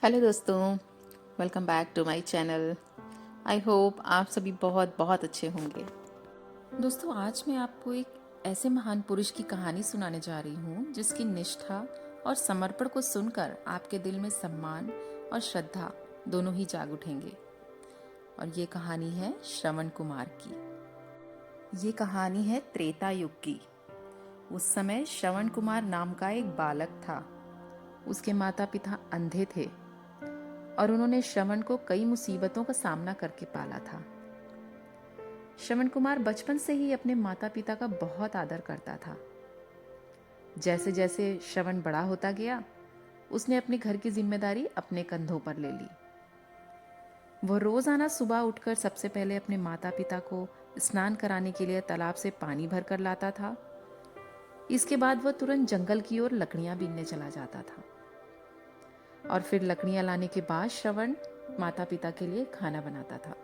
Hello दोस्तों, welcome back to my channel. I hope आप सभी बहुत बहुत अच्छे होंगे। दोस्तों, आज मैं आपको एक ऐसे महान पुरुष की कहानी सुनाने जा रही हूँ जिसकी निष्ठा और समर्पण को सुनकर आपके दिल में सम्मान और श्रद्धा दोनों ही जाग उठेंगे। और ये कहानी है श्रवण कुमार की। ये कहानी है त्रेता युग की। उस समय श्रवण कुमार नाम का एक बालक था। उसके माता पिता अंधे थे और उन्होंने श्रवण को कई मुसीबतों का सामना करके पाला था। श्रवण कुमार बचपन से ही अपने माता पिता का बहुत आदर करता था। जैसे जैसे श्रवण बड़ा होता गया, उसने अपने घर की जिम्मेदारी अपने कंधों पर ले ली। वह रोजाना सुबह उठकर सबसे पहले अपने माता पिता को स्नान कराने के लिए तालाब से पानी भरकर लाता था। इसके बाद वह तुरंत जंगल की ओर लकड़ियां बीनने चला जाता था और फिर लकड़ियां लाने के बाद श्रवण माता पिता के लिए खाना बनाता था।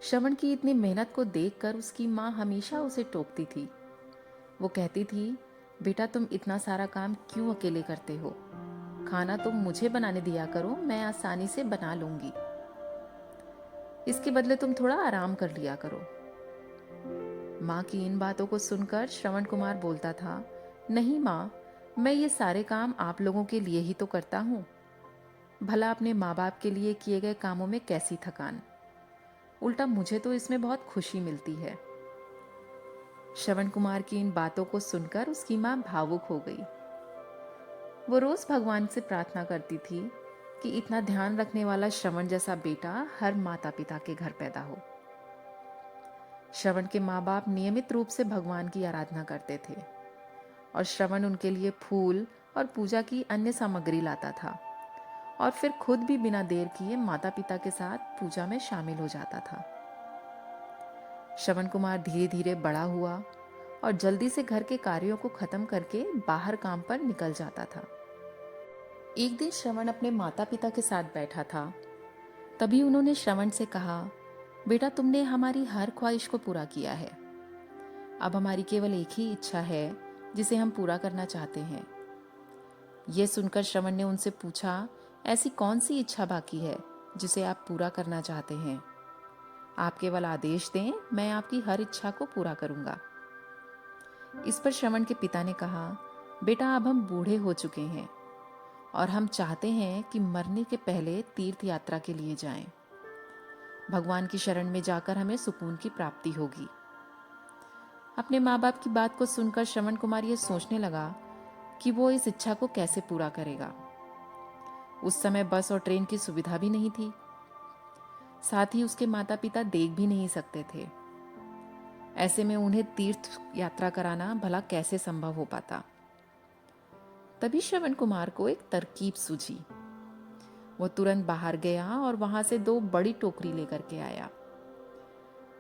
श्रवण की इतनी मेहनत को देखकर उसकी माँ हमेशा उसे टोकती थी। वो कहती थी, बेटा तुम इतना सारा काम क्यों अकेले करते हो? खाना तुम मुझे बनाने दिया करो, मैं आसानी से बना लूंगी। इसके बदले तुम थोड़ा आराम कर लिया करो। माँ की इन बातों को सुनकर श्रवण कुमार बोलता था, नहीं माँ, मैं ये सारे काम आप लोगों के लिए ही तो करता हूँ। भला अपने माँ बाप के लिए किए गए कामों में कैसी थकान, उल्टा मुझे तो इसमें बहुत खुशी मिलती है। श्रवण कुमार की इन बातों को सुनकर उसकी मां भावुक हो गई। वो रोज भगवान से प्रार्थना करती थी कि इतना ध्यान रखने वाला श्रवण जैसा बेटा हर माता पिता के घर पैदा हो। श्रवण के माँ बाप नियमित रूप से भगवान की आराधना करते थे और श्रवण उनके लिए फूल और पूजा की अन्य सामग्री लाता था और फिर खुद भी बिना देर किए माता पिता के साथ पूजा में शामिल हो जाता था। श्रवण कुमार धीरे धीरे बड़ा हुआ और जल्दी से घर के कार्यों को खत्म करके बाहर काम पर निकल जाता था। एक दिन श्रवण अपने माता पिता के साथ बैठा था। तभी उन्होंने श्रवण से कहा, बेटा तुमने हमारी हर ख्वाहिश को पूरा किया है। अब हमारी केवल एक ही इच्छा है जिसे हम पूरा करना चाहते हैं। यह सुनकर श्रवण ने उनसे पूछा, ऐसी कौन सी इच्छा बाकी है जिसे आप पूरा करना चाहते हैं? आप केवल आदेश दें, मैं आपकी हर इच्छा को पूरा करूंगा। इस पर श्रवण के पिता ने कहा, बेटा अब हम बूढ़े हो चुके हैं और हम चाहते हैं कि मरने के पहले तीर्थ यात्रा के लिए जाएं। भगवान की शरण में जाकर हमें सुकून की प्राप्ति होगी। अपने माँ बाप की बात को सुनकर श्रवण कुमार ये सोचने लगा कि वो इस इच्छा को कैसे पूरा करेगा। उस समय बस और ट्रेन की सुविधा भी नहीं थी। साथ ही उसके माता पिता देख भी नहीं सकते थे। ऐसे में उन्हें तीर्थ यात्रा कराना भला कैसे संभव हो पाता। तभी श्रवण कुमार को एक तरकीब सूझी। वो तुरंत बाहर गया और वहां से दो बड़ी टोकरी लेकर के आया।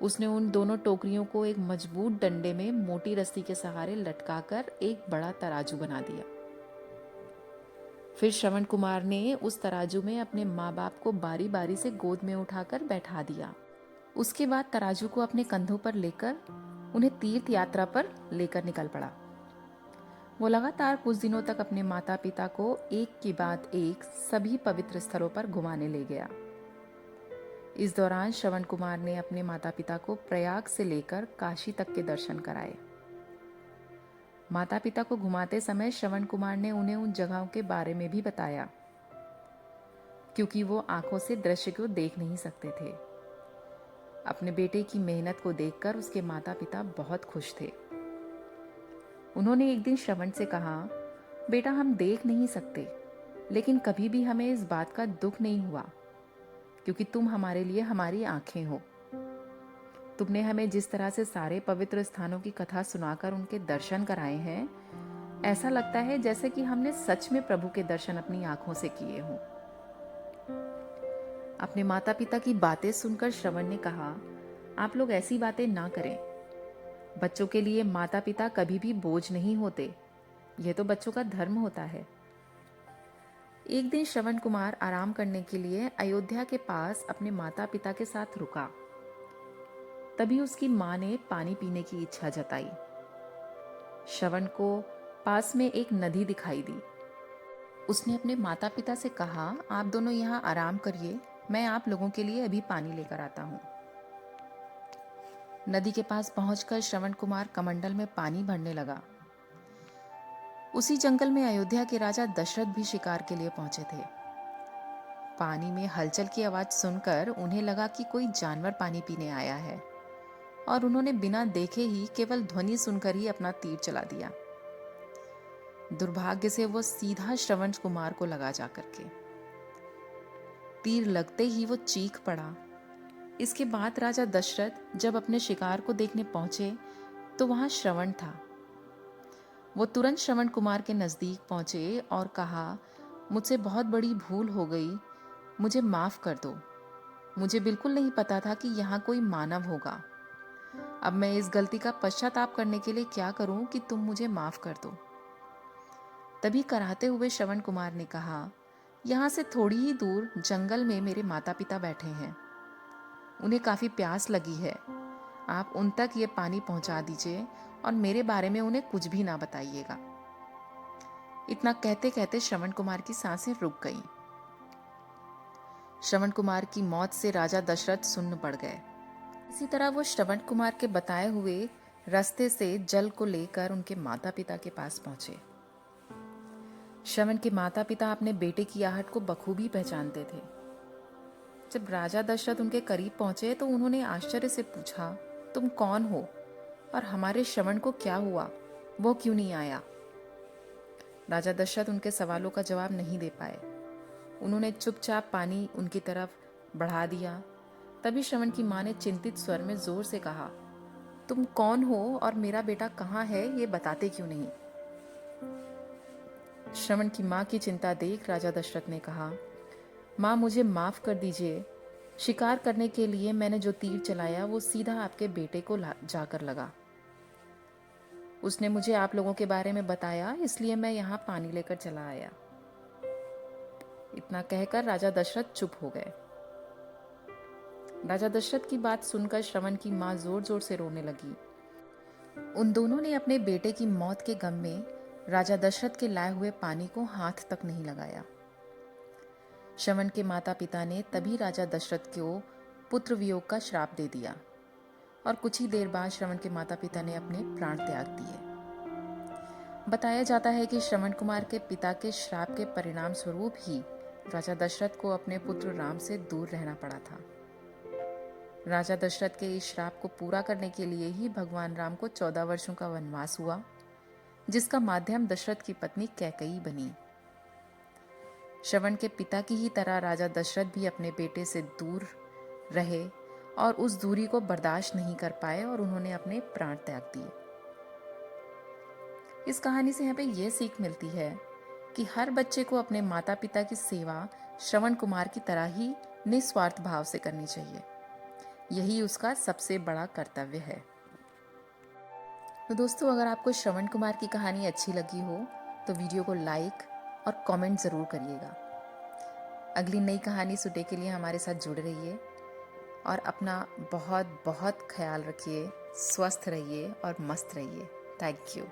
उसने उन दोनों टोकरियों को एक मजबूत डंडे में मोटी रस्सी के सहारे लटकाकर एक बड़ा तराजू बना दिया। फिर श्रवण कुमार ने उस तराजू में अपने माँ बाप को बारी बारी से गोद में उठाकर बैठा दिया। उसके बाद तराजू को अपने कंधों पर लेकर उन्हें तीर्थ यात्रा पर लेकर निकल पड़ा। वो लगातार कुछ दिनों तक अपने माता पिता को एक के बाद एक सभी पवित्र स्थलों पर घुमाने ले गया। इस दौरान श्रवण कुमार ने अपने माता पिता को प्रयाग से लेकर काशी तक के दर्शन कराए। माता पिता को घुमाते समय श्रवण कुमार ने उन्हें उन जगहों के बारे में भी बताया, क्योंकि वो आंखों से दृश्य को देख नहीं सकते थे। अपने बेटे की मेहनत को देखकर उसके माता पिता बहुत खुश थे। उन्होंने एक दिन श्रवण से कहा, बेटा हम देख नहीं सकते, लेकिन कभी भी हमें इस बात का दुख नहीं हुआ, क्योंकि तुम हमारे लिए हमारी आंखें हो। तुमने हमें जिस तरह से सारे पवित्र स्थानों की कथा सुनाकर उनके दर्शन कराए हैं, ऐसा लगता है जैसे कि हमने सच में प्रभु के दर्शन अपनी आंखों से किए हों। अपने माता पिता की बातें सुनकर श्रवण ने कहा, आप लोग ऐसी बातें ना करें। बच्चों के लिए माता पिता कभी भी बोझ नहीं होते। यह तो बच्चों का धर्म होता है। एक दिन श्रवण कुमार आराम करने के लिए अयोध्या के पास अपने माता पिता के साथ रुका। तभी उसकी मां ने पानी पीने की इच्छा जताई। श्रवण को पास में एक नदी दिखाई दी। उसने अपने माता पिता से कहा, आप दोनों यहाँ आराम करिए, मैं आप लोगों के लिए अभी पानी लेकर आता हूँ। नदी के पास पहुंचकर श्रवण कुमार कमंडल में पानी भरने लगा। उसी जंगल में अयोध्या के राजा दशरथ भी शिकार के लिए पहुंचे थे। पानी में हलचल की आवाज सुनकर उन्हें लगा कि कोई जानवर पानी पीने आया है, और उन्होंने बिना देखे ही केवल ध्वनि सुनकर ही अपना तीर चला दिया। दुर्भाग्य से वो सीधा श्रवण कुमार को लगा जाकर के। तीर लगते ही वो चीख पड़ा। इसके बाद राजा दशरथ जब अपने शिकार को देखने पहुंचे तो वहां श्रवण था। वो तुरंत श्रवण कुमार के नजदीक पहुंचे और कहा, मुझसे बहुत बड़ी भूल हो गई, मुझे माफ कर दो। मुझे बिल्कुल नहीं पता था कि यहाँ कोई मानव होगा। अब मैं इस गलती का पश्चाताप करने के लिए क्या करूं कि तुम मुझे माफ कर दो। तभी कराहते हुए श्रवण कुमार ने कहा, यहाँ से थोड़ी ही दूर जंगल में मेरे माता पिता बैठे हैं, उन्हें काफी प्यास लगी है। आप उन तक ये पानी पहुंचा दीजिए और मेरे बारे में उन्हें कुछ भी ना बताइएगा। इतना कहते कहते श्रवण कुमार की सांसें रुक गईं। श्रवण कुमार की मौत से राजा दशरथ सुन्न पड़ गए। इसी तरह वो श्रवण कुमार के बताए हुए रास्ते से जल को लेकर उनके माता पिता के पास पहुंचे। श्रवण के माता पिता अपने बेटे की आहट को बखूबी पहचानते थे। जब राजा दशरथ उनके करीब पहुंचे तो उन्होंने आश्चर्य से पूछा, तुम कौन हो और हमारे श्रवण को क्या हुआ, वो क्यों नहीं आया? राजा दशरथ उनके सवालों का जवाब नहीं दे पाए। उन्होंने चुपचाप पानी उनकी तरफ बढ़ा दिया। तभी श्रवण की मां ने चिंतित स्वर में जोर से कहा, तुम कौन हो और मेरा बेटा कहाँ है, ये बताते क्यों नहीं? श्रवण की मां की चिंता देख राजा दशरथ ने कहा, मां मुझे माफ कर दीजिए। शिकार करने के लिए मैंने जो तीर चलाया वो सीधा आपके बेटे को जाकर लगा। उसने मुझे आप लोगों के बारे में बताया, इसलिए मैं यहाँ पानी लेकर चला आया। इतना कहकर राजा दशरथ चुप हो गए। राजा दशरथ की बात सुनकर श्रवण की मां जोर जोर से रोने लगी। उन दोनों ने अपने बेटे की मौत के गम में राजा दशरथ के लाए हुए पानी को हाथ तक नहीं लगाया। श्रवण के माता पिता ने तभी राजा दशरथ को पुत्र वियोग का श्राप दे दिया और कुछ ही देर बाद श्रवण के माता पिता ने अपने प्राण त्याग दिए। बताया जाता है कि श्रवण कुमार के पिता के श्राप के परिणाम स्वरूप ही राजा दशरथ को अपने पुत्र राम से दूर रहना पड़ा था। राजा दशरथ के इस श्राप को पूरा करने के लिए ही भगवान राम को 14 वर्षों का वनवास हुआ, जिसका माध्यम दशरथ की पत्नी कैकेयी बनी। श्रवण के पिता की ही तरह राजा दशरथ भी अपने बेटे से दूर रहे और उस दूरी को बर्दाश्त नहीं कर पाए और उन्होंने अपने प्राण त्याग दिए। इस कहानी से यहाँ पे यह सीख मिलती है कि हर बच्चे को अपने माता पिता की सेवा श्रवण कुमार की तरह ही निस्वार्थ भाव से करनी चाहिए। यही उसका सबसे बड़ा कर्तव्य है। तो दोस्तों, अगर आपको श्रवण कुमार की कहानी अच्छी लगी हो तो वीडियो को लाइक और कमेंट ज़रूर करिएगा। अगली नई कहानी सुनने के लिए हमारे साथ जुड़े रहिए और अपना बहुत बहुत ख्याल रखिए, स्वस्थ रहिए और मस्त रहिए। Thank you.